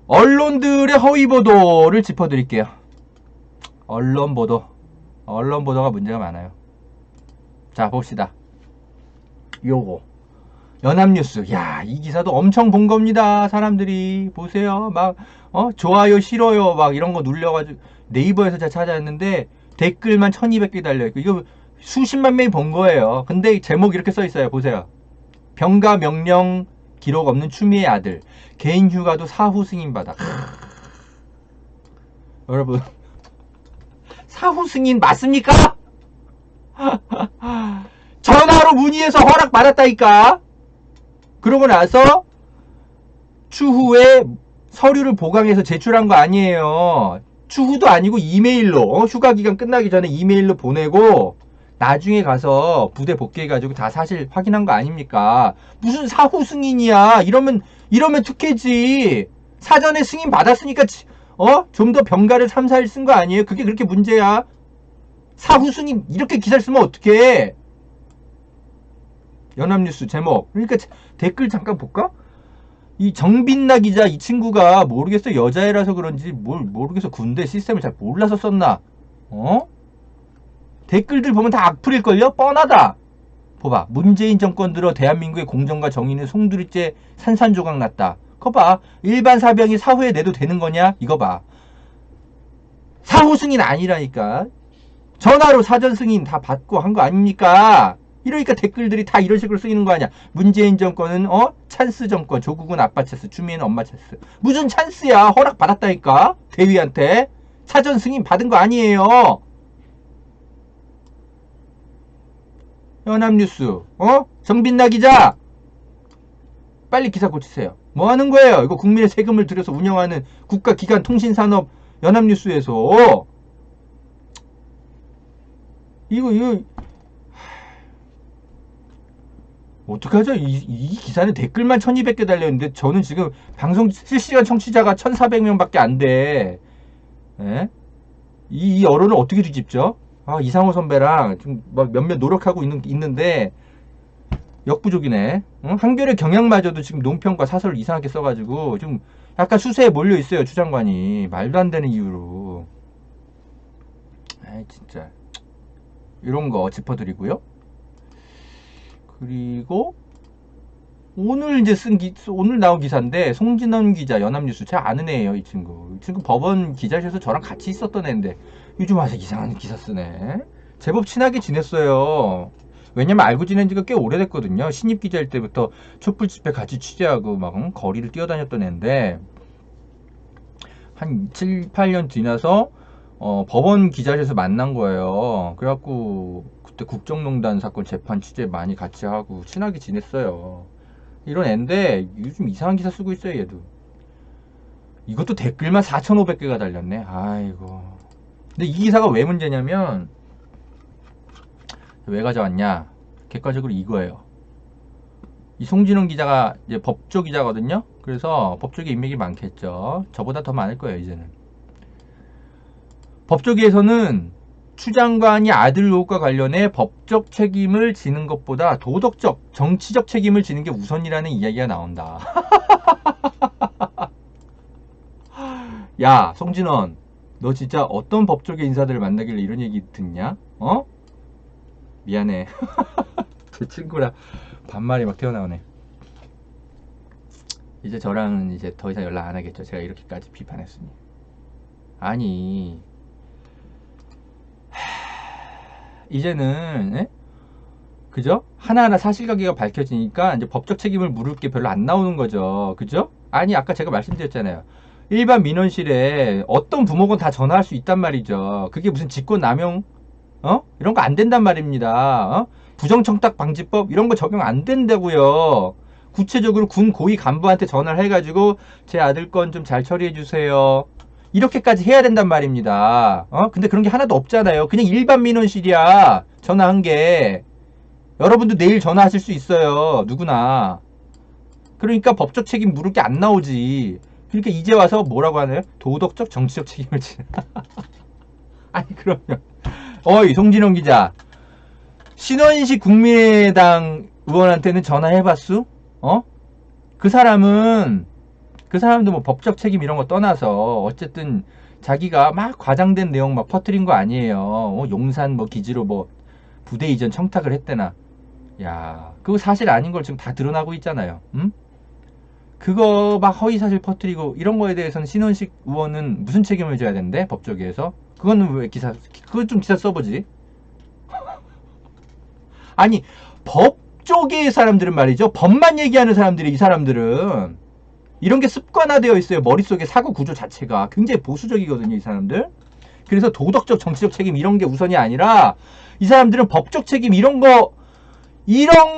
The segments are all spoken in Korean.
언론들의 허위 보도를 짚어드릴게요. 언론 보도가 문제가 많아요. 자, 봅시다. 요거 연합뉴스. 야, 이 기사도 엄청 본 겁니다. 사람들이 보세요. 막 좋아요, 싫어요 막 이런 거 눌려가지고 네이버에서 제가 찾아냈는데 댓글만 1200개 달려있고 이거 수십만 명이 본 거예요. 근데 제목 이렇게 써있어요. 보세요. 병가 명령 기록 없는 추미애 아들 개인 휴가도 사후 승인받아. 여러분, 사후 승인 맞습니까? 전화로 문의해서 허락 받았다니까. 그러고 나서 추후에 서류를 보강해서 제출한 거 아니에요. 추후도 아니고 이메일로 휴가 기간 끝나기 전에 이메일로 보내고 나중에 가서 부대 복귀해가지고 다 사실 확인한 거 아닙니까? 무슨 사후 승인이야. 이러면 특혜지. 사전에 승인 받았으니까 좀 더 병가를 3, 4일 쓴 거 아니에요? 그게 그렇게 문제야? 사후 승인 이렇게 기사를 쓰면 어떡해? 연합뉴스 제목. 그러니까 댓글 잠깐 볼까? 이 정빈나 기자, 이 친구가 모르겠어. 여자애라서 그런지 모르겠어. 군대 시스템을 잘 몰라서 썼나? 댓글들 보면 다 악플일걸요? 뻔하다. 봐봐. 문재인 정권 들어 대한민국의 공정과 정의는 송두리째 산산조각 났다. 그거 봐. 일반 사병이 사후에 내도 되는 거냐? 이거 봐. 사후 승인 아니라니까. 전화로 사전 승인 다 받고 한 거 아닙니까? 이러니까 댓글들이 다 이런 식으로 쓰이는 거 아니야. 문재인 정권은 찬스 정권, 조국은 아빠 찬스, 추미애는 엄마 찬스. 무슨 찬스야? 허락 받았다니까. 대위한테 사전 승인 받은 거 아니에요. 연합뉴스 정빈나 기자 빨리 기사 고치세요. 뭐 하는 거예요? 이거 국민의 세금을 들여서 운영하는 국가기관 통신산업 연합뉴스에서 이거 어떡하죠? 이 기사는 댓글만 1200개 달려있는데 저는 지금 방송 실시간 청취자가 1400명 밖에 안 돼. 예? 이 언론을 어떻게 뒤집죠? 이상호 선배랑 좀 막 몇몇 노력하고 있는데 역부족이네. 한겨레 경향마저도 지금 논평과 사설을 이상하게 써가지고 좀 약간 수세에 몰려 있어요. 추 장관이 말도 안 되는 이유로. 진짜 이런 거 짚어드리고요. 그리고 오늘 이제 오늘 나온 기사인데 송진원 기자 연합뉴스 제가 아는 애예요. 이 친구 법원 기자실에서 저랑 같이 있었던 애인데 요즘 와서 이상한 기사 쓰네. 제법 친하게 지냈어요. 왜냐면 알고 지낸 지가 꽤 오래됐거든요. 신입 기자일 때부터 촛불 집회 같이 취재하고 막 거리를 뛰어다녔던 애인데 한 7, 8년 지나서 법원 기자실에서 만난 거예요. 그래갖고 그때 국정농단 사건 재판 취재 많이 같이 하고 친하게 지냈어요. 이런 애인데 요즘 이상한 기사 쓰고 있어요. 얘도. 이것도 댓글만 4500개가 달렸네. 아이고. 근데 이 기사가 왜 문제냐면 왜 가져왔냐? 객관적으로 이거예요. 이 송진원 기자가 이제 법조 기자거든요. 그래서 법조계 인맥이 많겠죠. 저보다 더 많을 거예요, 이제는. 법조계에서는 추 장관이 아들 의혹과 관련해 법적 책임을 지는 것보다 도덕적, 정치적 책임을 지는 게 우선이라는 이야기가 나온다. 야, 송진원, 너 진짜 어떤 법조계 인사들을 만나길래 이런 얘기 듣냐? 미안해. 제 친구라 반말이 막 튀어나오네. 이제 저랑은 이제 더 이상 연락 안 하겠죠. 제가 이렇게까지 비판했으니. 아니, 이제는 그죠? 하나하나 사실관계가 밝혀지니까 이제 법적 책임을 물을 게 별로 안 나오는 거죠. 그죠? 아니, 아까 제가 말씀드렸잖아요. 일반 민원실에 어떤 부모건 다 전화할 수 있단 말이죠. 그게 무슨 직권남용 이런 거 안 된단 말입니다. 부정청탁 방지법 이런 거 적용 안 된다고요. 구체적으로 군 고위 간부한테 전화를 해가지고 제 아들 건 좀 잘 처리해 주세요. 이렇게까지 해야 된단 말입니다. 근데 그런 게 하나도 없잖아요. 그냥 일반 민원실이야. 전화한 게. 여러분도 내일 전화하실 수 있어요. 누구나. 그러니까 법적 책임 물을 게 안 나오지. 그러니까 이제 와서 뭐라고 하나요? 도덕적, 정치적 책임을 지는. 아니, 그러면. 어이, 송진원 기자. 신원식 국민의당 의원한테는 전화해봤수? 그 사람은 그 사람도 뭐 법적 책임 이런 거 떠나서 어쨌든 자기가 막 과장된 내용 막 퍼뜨린 거 아니에요. 용산 뭐 기지로 뭐 부대 이전 청탁을 했대나. 야, 그거 사실 아닌 걸 지금 다 드러나고 있잖아요. 응? 그거 막 허위사실 퍼뜨리고 이런 거에 대해서는 신원식 의원은 무슨 책임을 져야 되는데 법조계에서? 그거는 왜 기사, 그거 좀 기사 써보지. 아니, 법조계의 사람들은 말이죠. 법만 얘기하는 사람들이, 이 사람들은 이런 게 습관화되어 있어요. 머릿속에 사고 구조 자체가 굉장히 보수적이거든요, 이 사람들. 그래서 도덕적, 정치적 책임 이런 게 우선이 아니라 이 사람들은 법적 책임 이런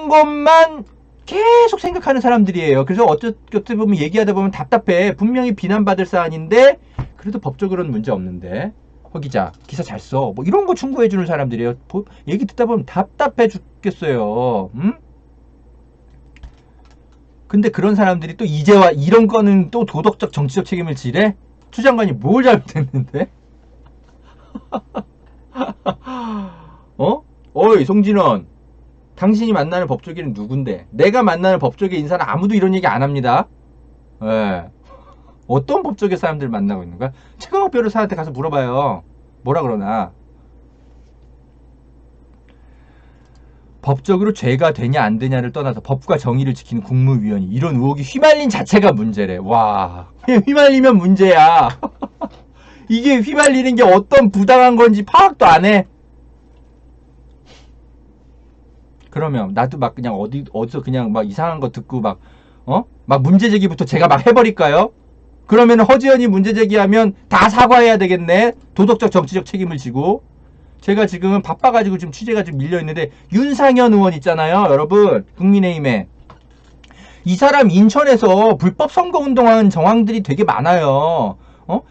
것만 계속 생각하는 사람들이에요. 그래서 어떻게 보면 얘기하다 보면 답답해. 분명히 비난받을 사안인데 그래도 법적으로는 문제 없는데. 허 기자, 기사 잘 써. 뭐 이런 거 충고해주는 사람들이에요. 얘기 듣다 보면 답답해 죽겠어요. 근데 그런 사람들이 또 이제와 이런 거는 또 도덕적 정치적 책임을 지래? 추 장관이 뭘 잘못했는데? 어이 송진원, 당신이 만나는 법조계는 누군데? 내가 만나는 법조계 인사는 아무도 이런 얘기 안 합니다. 예. 어떤 법조계 사람들 만나고 있는 거야? 최강욱 변호사한테 가서 물어봐요. 뭐라 그러나. 법적으로 죄가 되냐 안 되냐를 떠나서 법과 정의를 지키는 국무위원이 이런 의혹이 휘말린 자체가 문제래. 와, 휘말리면 문제야. 이게 휘말리는 게 어떤 부당한 건지 파악도 안 해. 그러면 나도 막 그냥 어디서 그냥 막 이상한 거 듣고 막 문제 제기부터 제가 막 해버릴까요? 그러면 허지연이 문제 제기하면 다 사과해야 되겠네. 도덕적 정치적 책임을 지고. 제가 지금 바빠가지고 지금 취재가 좀 밀려있는데 윤상현 의원 있잖아요, 여러분. 국민의힘에. 이 사람 인천에서 불법 선거운동한 정황들이 되게 많아요.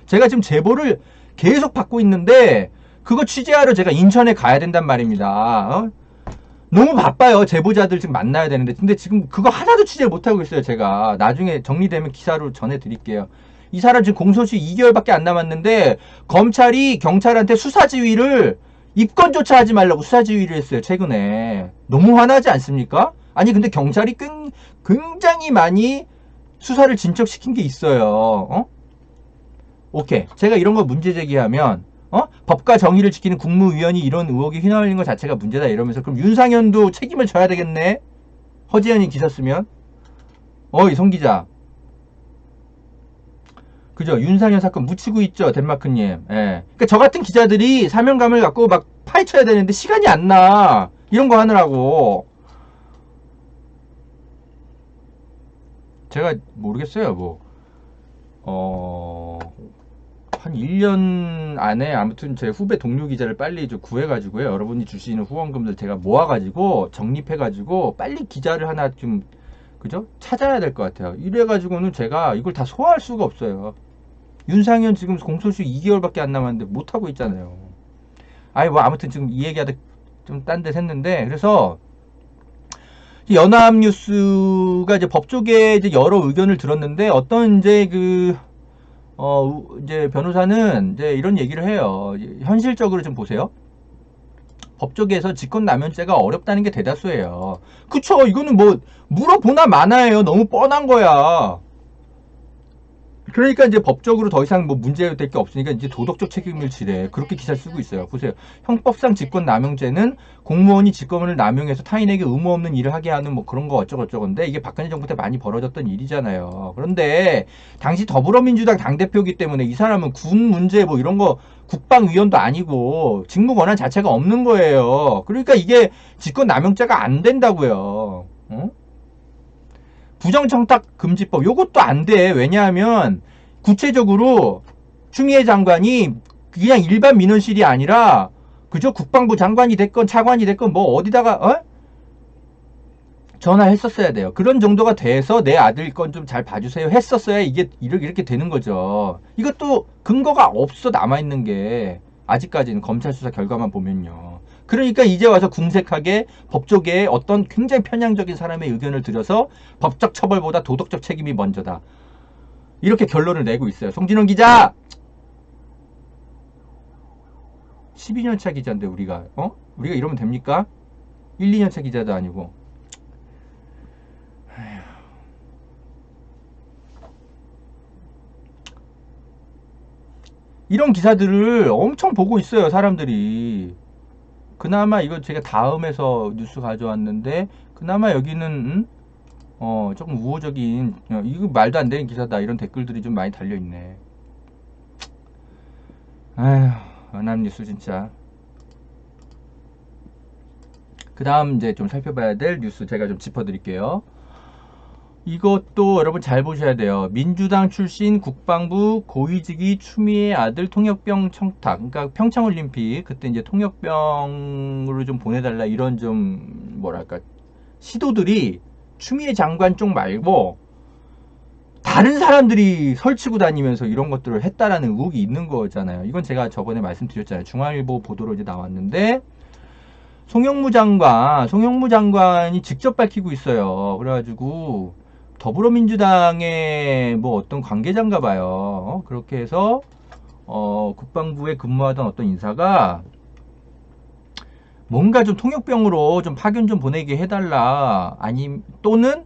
제가 지금 제보를 계속 받고 있는데 그거 취재하러 제가 인천에 가야 된단 말입니다. 너무 바빠요. 제보자들 지금 만나야 되는데. 근데 지금 그거 하나도 취재를 못하고 있어요, 제가. 나중에 정리되면 기사로 전해드릴게요. 이 사람 지금 공소시 2개월밖에 안 남았는데 검찰이 경찰한테 수사지휘를 입건조차 하지 말라고 수사지휘를 했어요, 최근에. 너무 화나지 않습니까? 아니 근데 경찰이 굉장히 많이 수사를 진척시킨 게 있어요. 오케이, 제가 이런 거 문제 제기하면 법과 정의를 지키는 국무위원이 이런 의혹에 휘말리는 것 자체가 문제다 이러면서 그럼 윤상현도 책임을 져야 되겠네. 허지연이 기사 쓰면. 이 송 기자, 그죠? 윤상현 사건 묻히고 있죠, 덴마크님. 예. 그러니까 저 같은 기자들이 사명감을 갖고 막 파헤쳐야 되는데 시간이 안 나. 이런 거 하느라고. 제가 모르겠어요, 뭐. 한 1년 안에 아무튼 제 후배 동료 기자를 빨리 좀 구해가지고요. 여러분이 주시는 후원금들 제가 모아가지고 정립해가지고 빨리 기자를 하나 좀, 그죠? 찾아야 될 것 같아요. 이래가지고는 제가 이걸 다 소화할 수가 없어요. 윤상현 지금 공소시 2개월밖에 안 남았는데 못하고 있잖아요. 아니 뭐 아무튼 지금 이 얘기하다 좀 딴 데서 했는데, 그래서 연합뉴스가 이제 법조계 이제 여러 의견을 들었는데 어떤 이제 이제 변호사는 이제 이런 얘기를 해요. 현실적으로 좀 보세요. 법조계에서 직권남용죄가 어렵다는 게 대다수예요. 그쵸? 이거는 뭐 물어보나 마나예요. 너무 뻔한 거야. 그러니까 이제 법적으로 더 이상 뭐 문제될 게 없으니까 이제 도덕적 책임을 지래. 그렇게 기사를 쓰고 있어요. 보세요. 형법상 직권남용죄는 공무원이 직권을 남용해서 타인에게 의무 없는 일을 하게 하는 뭐 그런 거 어쩌고저쩌고인데 이게 박근혜 정부 때 많이 벌어졌던 일이잖아요. 그런데 당시 더불어민주당 당대표이기 때문에 이 사람은 군 문제 뭐 이런 거 국방위원도 아니고 직무 권한 자체가 없는 거예요. 그러니까 이게 직권남용죄가 안 된다고요. 부정청탁금지법 요것도 안 돼. 왜냐하면 구체적으로 추미애 장관이 그냥 일반 민원실이 아니라 그저 국방부 장관이 됐건 차관이 됐건 뭐 어디다가 전화했었어야 돼요. 그런 정도가 돼서 내 아들 건 좀 잘 봐주세요 했었어야 이게 이렇게 되는 거죠. 이것도 근거가 없어 남아있는 게 아직까지는 검찰 수사 결과만 보면요. 그러니까 이제 와서 궁색하게 법조계에 어떤 굉장히 편향적인 사람의 의견을 들여서 법적 처벌보다 도덕적 책임이 먼저다. 이렇게 결론을 내고 있어요. 송진원 기자! 12년차 기자인데 우리가 이러면 됩니까? 1, 2년차 기자도 아니고. 이런 기사들을 엄청 보고 있어요, 사람들이. 그나마 이거 제가 다음에서 뉴스 가져왔는데, 그나마 여기는 조금 우호적인, 이거 말도 안 되는 기사다, 이런 댓글들이 좀 많이 달려있네. 아휴, 연합뉴스 진짜. 그 다음 이제 좀 살펴봐야 될 뉴스 제가 좀 짚어드릴게요. 이것도 여러분 잘 보셔야 돼요. 민주당 출신 국방부 고위직이 추미애 아들 통역병 청탁. 그러니까 평창올림픽 그때 이제 통역병으로 좀 보내달라 이런 좀 뭐랄까 시도들이 추미애 장관 쪽 말고 다른 사람들이 설치고 다니면서 이런 것들을 했다라는 의혹이 있는 거잖아요. 이건 제가 저번에 말씀드렸잖아요. 중앙일보 보도로 이제 나왔는데 송영무 장관이 직접 밝히고 있어요. 그래가지고 더불어민주당의 뭐 어떤 관계자인가 봐요. 그렇게 해서 국방부에 근무하던 어떤 인사가 뭔가 좀 통역병으로 좀 파견 좀 보내게 해달라. 아니 또는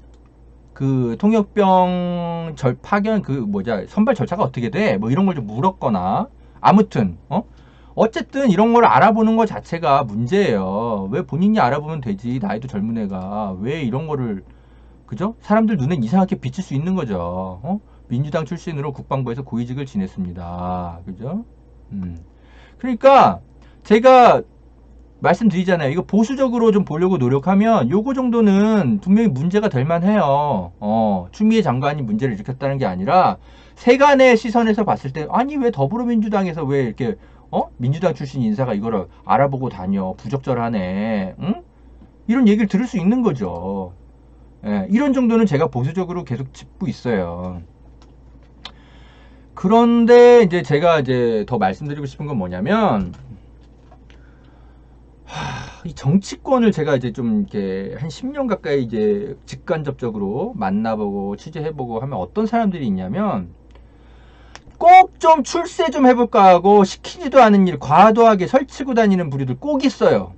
그 통역병 파견 선발 절차가 어떻게 돼? 뭐 이런 걸 좀 물었거나 아무튼 어쨌든 이런 걸 알아보는 것 자체가 문제예요. 왜 본인이 알아보면 되지? 나이도 젊은 애가 왜 이런 거를 그죠? 사람들 눈엔 이상하게 비칠 수 있는 거죠. 민주당 출신으로 국방부에서 고위직을 지냈습니다. 그죠? 그러니까 제가 말씀드리잖아요. 이거 보수적으로 좀 보려고 노력하면 요거 정도는 분명히 문제가 될 만해요. 추미애 장관이 문제를 일으켰다는 게 아니라 세간의 시선에서 봤을 때 아니 왜 더불어민주당에서 왜 이렇게 민주당 출신 인사가 이거를 알아보고 다녀 부적절하네. 응? 이런 얘기를 들을 수 있는 거죠. 예, 이런 정도는 제가 보수적으로 계속 짚고 있어요. 그런데 이제 제가 이제 더 말씀드리고 싶은 건 뭐냐면 이 정치권을 제가 이제 좀 이렇게 한 10년 가까이 이제 직간접적으로 만나보고 취재해보고 하면 어떤 사람들이 있냐면 꼭 좀 출세 좀 해볼까 하고 시키지도 않은 일 과도하게 설치고 다니는 부류들 꼭 있어요.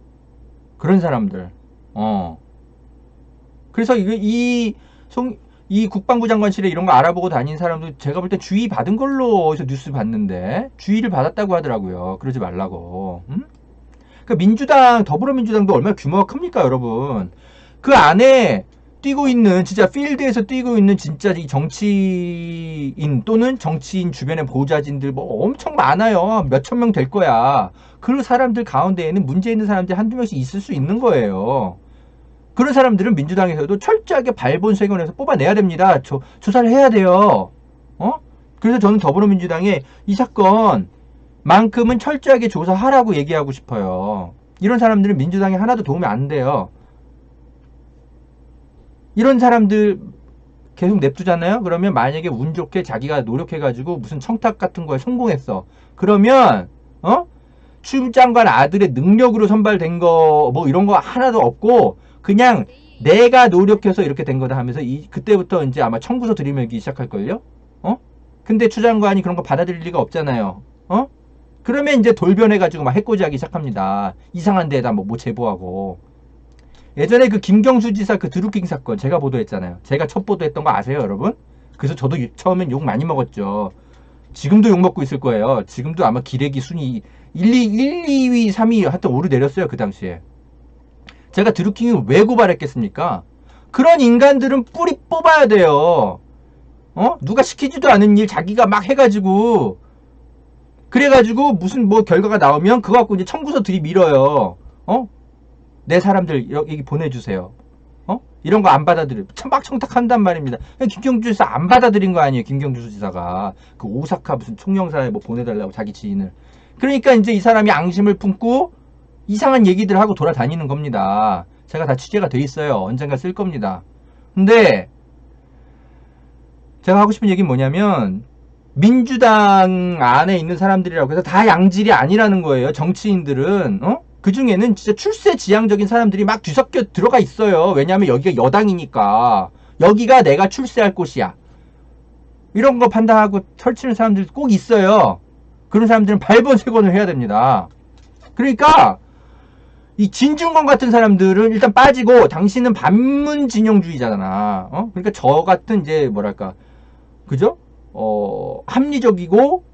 그런 사람들. 그래서 이 국방부 장관실에 이런 거 알아보고 다닌 사람도 제가 볼 때 주의 받은 걸로 어디서 뉴스 봤는데 주의를 받았다고 하더라고요. 그러지 말라고. 그러니까 더불어민주당도 얼마나 규모가 큽니까, 여러분? 그 안에 뛰고 있는 진짜 필드에서 뛰고 있는 진짜 이 정치인 또는 정치인 주변의 보좌진들 뭐 엄청 많아요. 몇천 명 될 거야. 그 사람들 가운데에는 문제 있는 사람들이 한두 명씩 있을 수 있는 거예요. 그런 사람들은 민주당에서도 철저하게 발본색원에서 뽑아내야 됩니다. 조사를 해야 돼요. 그래서 저는 더불어민주당에 이 사건만큼은 철저하게 조사하라고 얘기하고 싶어요. 이런 사람들은 민주당에 하나도 도움이 안 돼요. 이런 사람들 계속 냅두잖아요. 그러면 만약에 운 좋게 자기가 노력해가지고 무슨 청탁 같은 거에 성공했어. 그러면 추 장관 아들의 능력으로 선발된 거 뭐 이런 거 하나도 없고 그냥 내가 노력해서 이렇게 된 거다 하면서 그때부터 이제 아마 청구서 들이밀기 시작할걸요? 근데 추 장관이 그런 거 받아들일 리가 없잖아요. 그러면 이제 돌변해가지고 막 해코지하기 시작합니다. 이상한 데에다 뭐 제보하고. 예전에 그 김경수 지사 그 드루킹 사건 제가 보도했잖아요. 제가 첫 보도했던 거 아세요, 여러분? 그래서 저도 처음엔 욕 많이 먹었죠. 지금도 욕 먹고 있을 거예요. 지금도 아마 기레기 순위 1, 2위, 3위 하여튼 오르내렸어요, 그 당시에. 제가 드루킹을 왜 고발했겠습니까? 그런 인간들은 뿌리 뽑아야 돼요. 누가 시키지도 않은 일 자기가 막 해가지고 그래가지고 무슨 뭐 결과가 나오면 그거 갖고 이제 청구서 들이밀어요. 내 사람들 여기 보내주세요. 이런 거 안 받아들여. 막 청탁한단 말입니다. 김경주 지사 안 받아들인 거 아니에요. 김경주 지사가 그 오사카 무슨 총영사에 뭐 보내달라고 자기 지인을. 그러니까 이제 이 사람이 앙심을 품고 이상한 얘기들 하고 돌아다니는 겁니다. 제가 다 취재가 돼 있어요. 언젠가 쓸 겁니다. 근데 제가 하고 싶은 얘기는 뭐냐면 민주당 안에 있는 사람들이라고 해서 다 양질이 아니라는 거예요. 정치인들은 그 중에는 진짜 출세 지향적인 사람들이 막 뒤섞여 들어가 있어요. 왜냐하면 여기가 여당이니까 여기가 내가 출세할 곳이야. 이런 거 판단하고 설치는 사람들이 꼭 있어요. 그런 사람들은 발본색원을 해야 됩니다. 그러니까 이 진중권 같은 사람들은 일단 빠지고 당신은 반문진영주의자잖아. 그러니까 저 같은 이제 뭐랄까 그죠? 합리적이고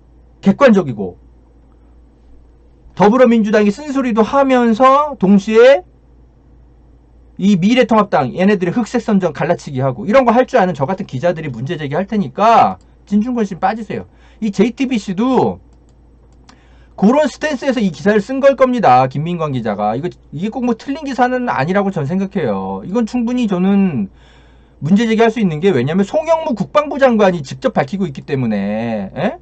객관적이고 더불어민주당이 쓴소리도 하면서 동시에 이 미래통합당 얘네들의 흑색선전 갈라치기 하고 이런 거 할 줄 아는 저 같은 기자들이 문제 제기할 테니까 진중권 씨 빠지세요. 이 JTBC도 그런 스탠스에서 이 기사를 쓴 걸 겁니다. 김민광 기자가. 이게 꼭 뭐 틀린 기사는 아니라고 전 생각해요. 이건 충분히 저는 문제 제기할 수 있는 게 왜냐면 송영무 국방부 장관이 직접 밝히고 있기 때문에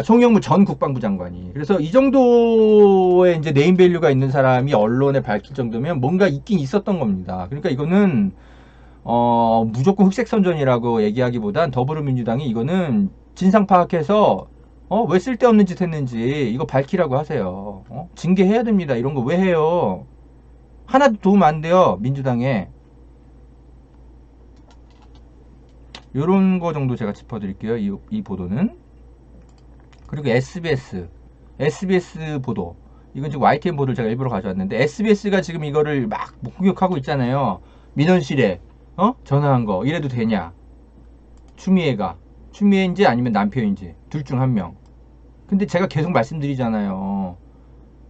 송영무 전 국방부 장관이. 그래서 이 정도의 이제 네임밸류가 있는 사람이 언론에 밝힐 정도면 뭔가 있긴 있었던 겁니다. 그러니까 이거는 무조건 흑색선전이라고 얘기하기보단 더불어민주당이 이거는 진상 파악해서 왜 쓸데없는 짓 했는지 이거 밝히라고 하세요. 징계해야 됩니다. 이런 거 왜 해요? 하나도 도움 안 돼요. 민주당에. 요런 거 정도 제가 짚어드릴게요. 이 보도는. 그리고 SBS 보도. 이건 지금 YTN 보도를 제가 일부러 가져왔는데 SBS가 지금 이거를 막 공격하고 있잖아요. 민원실에 전화한 거 이래도 되냐? 추미애인지 아니면 남편인지 둘 중 한 명. 근데 제가 계속 말씀드리잖아요.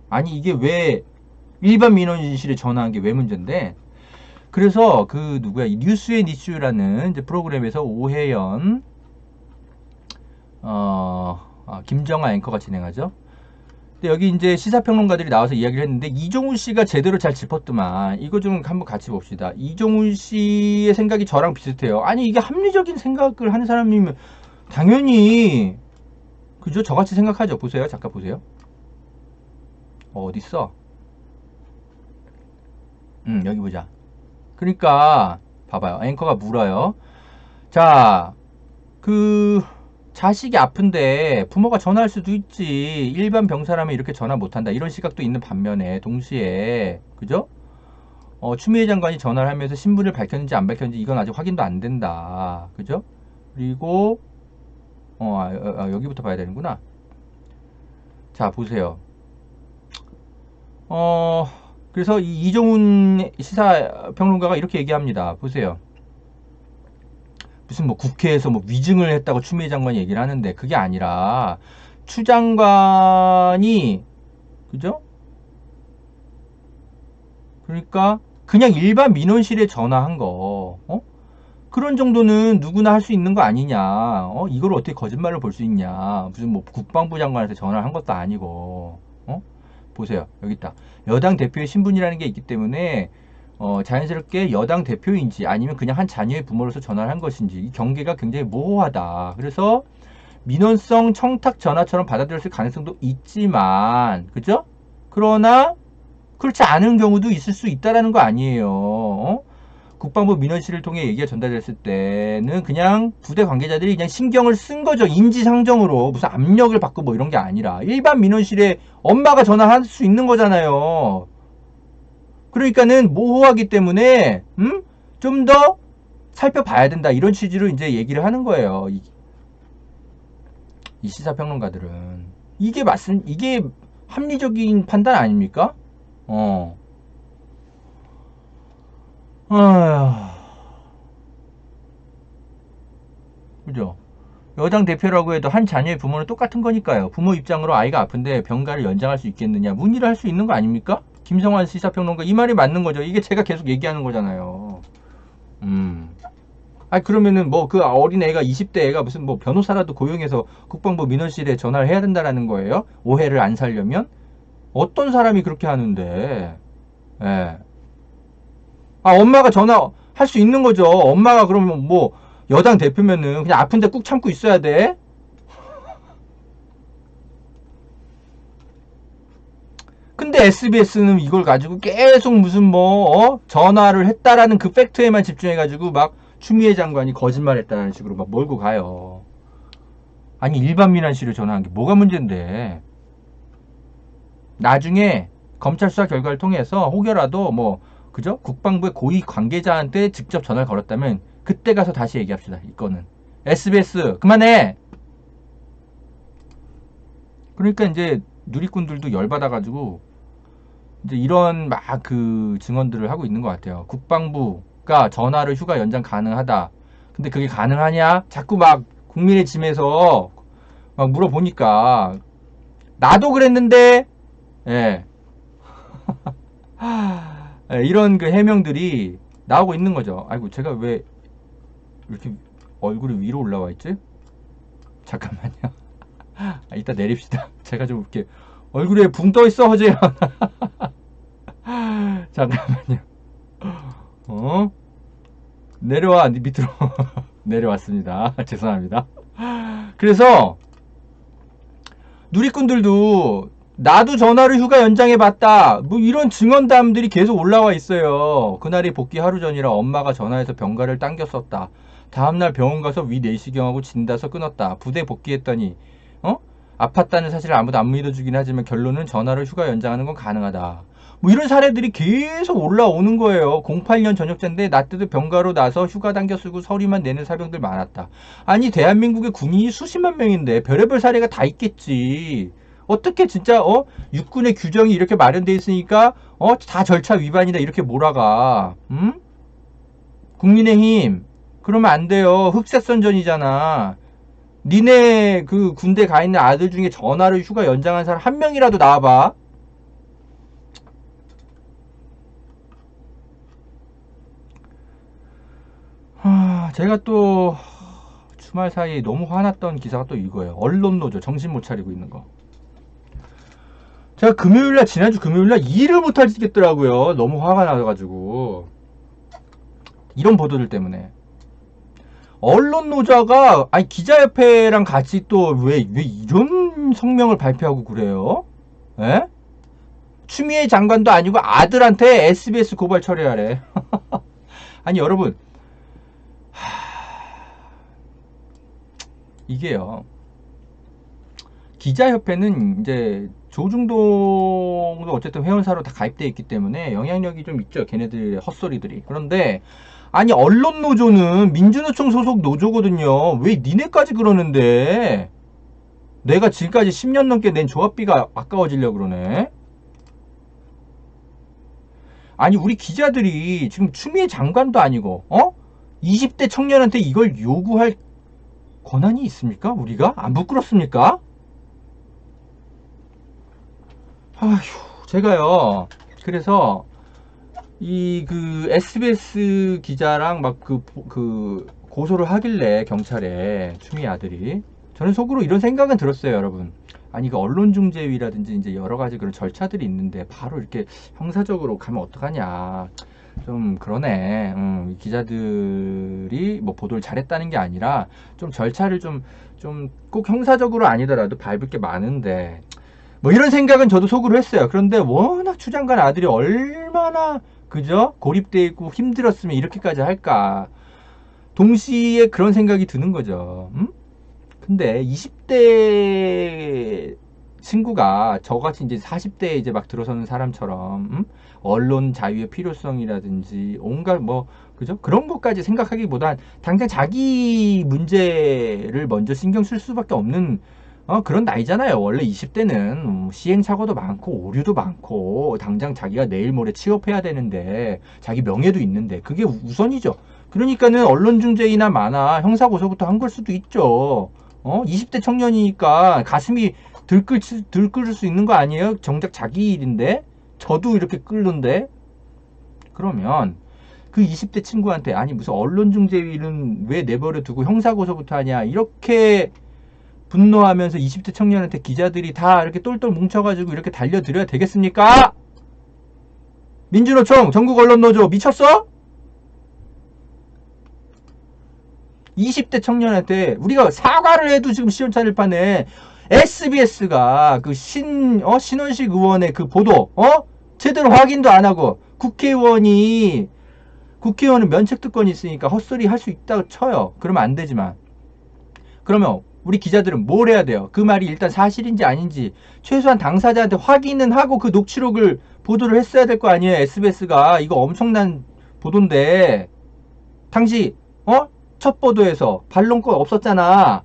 아니 이게 왜 일반 민원실에 전화한 게 왜 문제인데? 그래서 그 누구야 이 뉴스앤이슈라는 이제 프로그램에서 오혜연 김정아 앵커가 진행하죠. 근데 여기 이제 시사평론가들이 나와서 이야기를 했는데 이종훈 씨가 제대로 잘 짚었더만. 이거 좀 한번 같이 봅시다. 이종훈 씨의 생각이 저랑 비슷해요. 아니 이게 합리적인 생각을 하는 사람이면 당연히 그죠? 저같이 생각하죠. 보세요. 잠깐 보세요. 어딨어? 여기 보자. 그러니까 봐봐요. 앵커가 물어요. 자, 자식이 아픈데 부모가 전화할 수도 있지. 일반 병사라면 이렇게 전화 못한다. 이런 시각도 있는 반면에 동시에 그죠? 추미애 장관이 전화를 하면서 신분을 밝혔는지 안 밝혔는지 이건 아직 확인도 안 된다. 그죠? 그리고 여기부터 봐야 되는구나. 자, 보세요. 그래서 이 이종훈 시사평론가가 이렇게 얘기합니다. 보세요. 무슨 뭐 국회에서 뭐 위증을 했다고 추미애 장관이 얘기를 하는데 그게 아니라 추 장관이 그죠? 그러니까 그냥 일반 민원실에 전화한 거 그런 정도는 누구나 할 수 있는 거 아니냐. 이걸 어떻게 거짓말로 볼 수 있냐. 무슨 뭐 국방부 장관한테 전화를 한 것도 아니고. 보세요. 여기 있다. 여당 대표의 신분이라는 게 있기 때문에 자연스럽게 여당 대표인지 아니면 그냥 한 자녀의 부모로서 전화를 한 것인지 이 경계가 굉장히 모호하다. 그래서 민원성 청탁 전화처럼 받아들였을 가능성도 있지만 그죠? 그러나 그렇지 않은 경우도 있을 수 있다라는 거 아니에요. 국방부 민원실을 통해 얘기가 전달됐을 때는 그냥 부대 관계자들이 그냥 신경을 쓴 거죠. 인지상정으로 무슨 압력을 받고 뭐 이런 게 아니라 일반 민원실에 엄마가 전화할 수 있는 거잖아요. 그러니까는 모호하기 때문에 좀 더 살펴봐야 된다. 이런 취지로 이제 얘기를 하는 거예요. 이 시사평론가들은 이게 합리적인 판단 아닙니까? 그죠? 여당 대표라고 해도 한 자녀의 부모는 똑같은 거니까요. 부모 입장으로 아이가 아픈데 병가를 연장할 수 있겠느냐. 문의를 할 수 있는 거 아닙니까? 김성환 시사평론가 이 말이 맞는 거죠. 이게 제가 계속 얘기하는 거잖아요. 그러면은 뭐 그 어린 애가 20대 애가 무슨 뭐 변호사라도 고용해서 국방부 민원실에 전화를 해야 된다라는 거예요. 오해를 안 살려면 어떤 사람이 그렇게 하는데? 예. 엄마가 전화할 수 있는 거죠. 엄마가 그러면 뭐 여당 대표면은 그냥 아픈데 꾹 참고 있어야 돼. 근데 SBS는 이걸 가지고 계속 무슨 뭐 전화를 했다라는 그 팩트에만 집중해가지고 막 추미애 장관이 거짓말했다는 식으로 막 몰고 가요. 아니 일반 민원실에 전화한 게 뭐가 문제인데? 나중에 검찰 수사 결과를 통해서 혹여라도 뭐 그죠? 국방부의 고위 관계자한테 직접 전화를 걸었다면 그때 가서 다시 얘기합시다. 이거는 SBS 그만해. 그러니까 이제 누리꾼들도 열받아가지고 이제 이런 막 그 증언들을 하고 있는 것 같아요. 국방부가 전화를 휴가 연장 가능하다. 근데 그게 가능하냐? 자꾸 막 국민의 짐에서 막 물어보니까 나도 그랬는데 예. 예, 이런 그 해명들이 나오고 있는 거죠. 아이고 제가 왜 이렇게 얼굴이 위로 올라와 있지? 잠깐만요. 이따 내립시다. 제가 좀 이렇게 얼굴에 붕 떠 있어 허재현. 잠깐만요. 내려와 밑으로. 내려왔습니다. 죄송합니다. 그래서 누리꾼들도 나도 전화로 휴가 연장해봤다 뭐 이런 증언담들이 계속 올라와 있어요. 그날이 복귀 하루 전이라 엄마가 전화해서 병가를 당겼었다. 다음날 병원 가서 위 내시경하고 진다서 끊었다. 부대 복귀했더니 아팠다는 사실을 아무도 안 믿어주긴 하지만 결론은 전화로 휴가 연장하는 건 가능하다. 뭐 이런 사례들이 계속 올라오는 거예요. 08년 전역자인데 나 때도 병가로 나서 휴가 당겨 쓰고 서류만 내는 사병들 많았다. 아니 대한민국의 군인이 수십만 명인데 별의별 사례가 다 있겠지. 어떻게 진짜 육군의 규정이 이렇게 마련되어 있으니까 다 절차 위반이다 이렇게 몰아가. 국민의힘 그러면 안 돼요. 흑색선전이잖아. 니네 그 군대 가 있는 아들 중에 전화로 휴가 연장한 사람 한 명이라도 나와봐. 제가 또 주말 사이에 너무 화났던 기사가 또 이거예요. 언론노조 정신 못 차리고 있는 거. 제가 금요일날 지난주 금요일날 일을 못 하겠더라고요. 너무 화가 나가지고 이런 보도들 때문에. 언론노조가 아니 기자협회랑 같이 또 왜 이런 성명을 발표하고 그래요? 에? 추미애 장관도 아니고 아들한테 SBS 고발 처리하래. 아니 여러분 이게요. 기자협회는 이제 조중동도 어쨌든 회원사로 다 가입되어 있기 때문에 영향력이 좀 있죠. 걔네들의 헛소리들이. 그런데 아니 언론노조는 민주노총 소속 노조거든요. 왜 니네까지 그러는데 내가 지금까지 10년 넘게 낸 조합비가 아까워지려고 그러네. 아니 우리 기자들이 지금 추미애 장관도 아니고 20대 청년한테 이걸 요구할 권한이 있습니까? 우리가? 안 부끄럽습니까? 아휴 제가요 그래서 이 그 SBS 기자랑 막 그 고소를 하길래 경찰에 추미애 아들이 저는 속으로 이런 생각은 들었어요. 여러분 아니 그 언론중재위라든지 이제 여러 가지 그런 절차들이 있는데 바로 이렇게 형사적으로 가면 어떡하냐 좀 그러네. 기자들이 뭐 보도를 잘했다는 게 아니라 좀 절차를 좀 꼭 형사적으로 아니더라도 밟을 게 많은데 뭐 이런 생각은 저도 속으로 했어요. 그런데 워낙 추 장관 아들이 얼마나 그죠? 고립되어 있고 힘들었으면 이렇게까지 할까. 동시에 그런 생각이 드는 거죠. 근데 20대 친구가 저같이 이제 40대에 이제 막 들어서는 사람처럼 언론 자유의 필요성이라든지 온갖 뭐 그죠? 그런 것까지 생각하기보단 당장 자기 문제를 먼저 신경 쓸 수밖에 없는 그런 나이잖아요. 원래 20대는 시행착오도 많고 오류도 많고 당장 자기가 내일 모레 취업해야 되는데 자기 명예도 있는데 그게 우선이죠. 그러니까는 언론중재위나 마나 형사고소부터 한 걸 수도 있죠. 20대 청년이니까 가슴이 들끓을 수 있는 거 아니에요? 정작 자기 일인데 저도 이렇게 끓는데 그러면 그 20대 친구한테 아니 무슨 언론중재위는 왜 내버려 두고 형사고소부터 하냐 이렇게 분노하면서 20대 청년한테 기자들이 다 이렇게 똘똘 뭉쳐가지고 이렇게 달려드려야 되겠습니까? 민주노총 전국언론노조 미쳤어? 20대 청년한테 우리가 사과를 해도 지금 시원찮을 판에 SBS가 그 신원식 의원의 그 보도 제대로 확인도 안 하고 국회의원은 면책특권이 있으니까 헛소리 할 수 있다고 쳐요. 그러면 안 되지만 그러면 우리 기자들은 뭘 해야 돼요? 그 말이 일단 사실인지 아닌지 최소한 당사자한테 확인은 하고 그 녹취록을 보도를 했어야 될 거 아니에요. SBS가 이거 엄청난 보도인데 당시 첫 보도에서 반론권 없었잖아.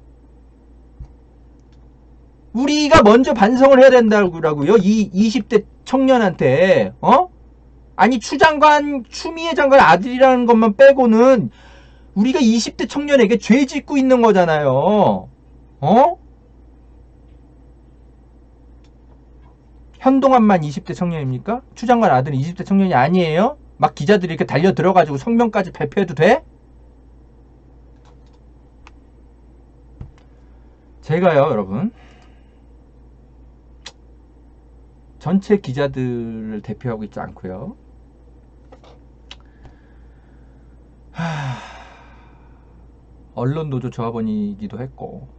우리가 먼저 반성을 해야 된다고요. 이 20대 청년한테 아니 추미애 장관 아들이라는 것만 빼고는 우리가 20대 청년에게 죄 짓고 있는 거잖아요. 현동환만 20대 청년입니까? 추 장관 아들은 20대 청년이 아니에요? 막 기자들이 이렇게 달려 들어가지고 성명까지 발표해도 돼? 제가요, 여러분, 전체 기자들을 대표하고 있지 않고요. 언론노조 조합원이기도 했고,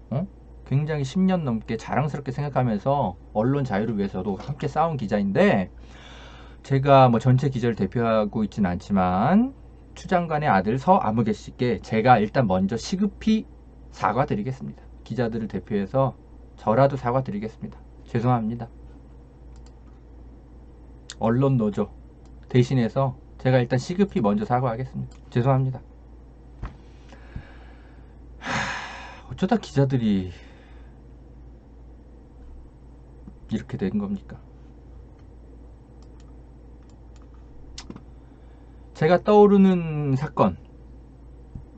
굉장히 10년 넘게 자랑스럽게 생각하면서 언론 자유를 위해서도 함께 싸운 기자인데, 제가 뭐 전체 기자를 대표하고 있지는 않지만 추 장관의 아들 서아무개 씨께 제가 일단 먼저 시급히 사과드리겠습니다. 기자들을 대표해서 저라도 사과드리겠습니다. 죄송합니다. 언론노조 대신해서 제가 일단 시급히 먼저 사과하겠습니다. 죄송합니다. 어쩌다 기자들이 이렇게 된 겁니까? 제가 떠오르는 사건,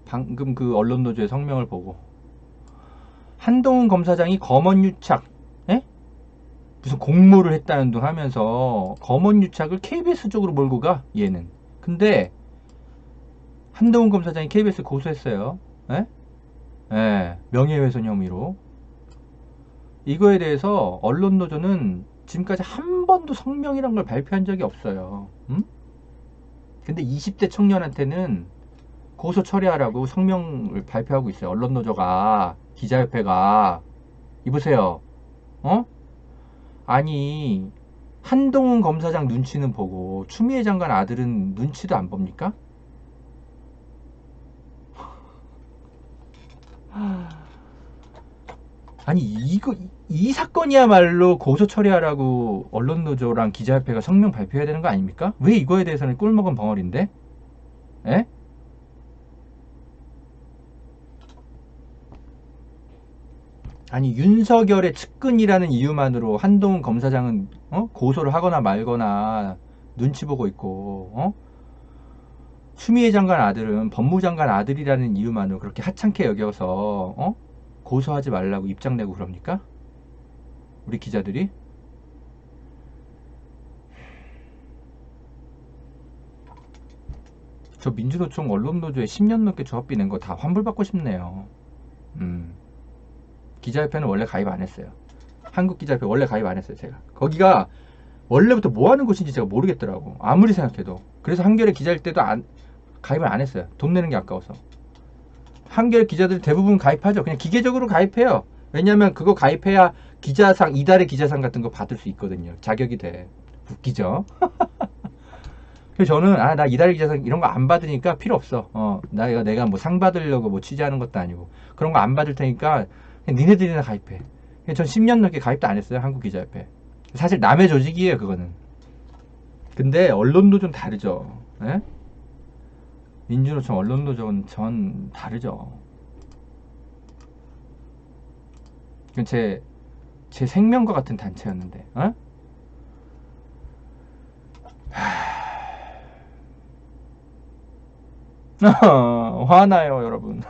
방금 그 언론노조의 성명을 보고 한동훈 검사장이 검언유착, 무슨 공모를 했다는 둥 하면서 검언유착을 KBS 쪽으로 몰고 가, 얘는. 근데 한동훈 검사장이 KBS 고소했어요. 명예훼손 혐의로. 이거에 대해서 언론노조는 지금까지 한 번도 성명이란 걸 발표한 적이 없어요. 근데 20대 청년한테는 고소 처리하라고 성명을 발표하고 있어요. 언론노조가, 기자협회가. 이보세요. 아니, 한동훈 검사장 눈치는 보고 추미애 장관 아들은 눈치도 안 봅니까? 아니, 이 사건이야말로 고소 처리하라고 언론노조랑 기자협회가 성명 발표해야 되는 거 아닙니까? 왜 이거에 대해서는 꿀먹은 벙어리인데? 에? 아니, 윤석열의 측근이라는 이유만으로 한동훈 검사장은 고소를 하거나 말거나 눈치 보고 있고, 추미애 장관 아들은 법무장관 아들이라는 이유만으로 그렇게 하찮게 여겨서 고소하지 말라고 입장 내고 그럽니까? 우리 기자들이? 저 민주노총 언론노조에 10년 넘게 조합비 낸 거 다 환불받고 싶네요. 기자협회는 원래 가입 안 했어요. 한국기자협회 원래 가입 안 했어요, 제가. 거기가 원래부터 뭐 하는 곳인지 제가 모르겠더라고. 아무리 생각해도. 그래서 한겨레 기자일 때도 가입을 안 했어요. 돈 내는 게 아까워서. 한겨레 기자들 대부분 가입하죠. 그냥 기계적으로 가입해요. 왜냐면 그거 가입해야 기자상, 이달의 기자상 같은 거 받을 수 있거든요. 자격이 돼. 웃기죠? 그래서 저는, 나 이달의 기자상 이런 거 안 받으니까 필요 없어. 내가 뭐 상 받으려고 뭐 취재하는 것도 아니고. 그런 거 안 받을 테니까 그냥 니네들이나 가입해. 전 10년 넘게 가입도 안 했어요. 한국기자협회. 사실 남의 조직이에요, 그거는. 근데 언론도 좀 다르죠. 예? 민주노총 언론노조는 전 다르죠. 제 생명과 같은 단체였는데. 화나요, 여러분.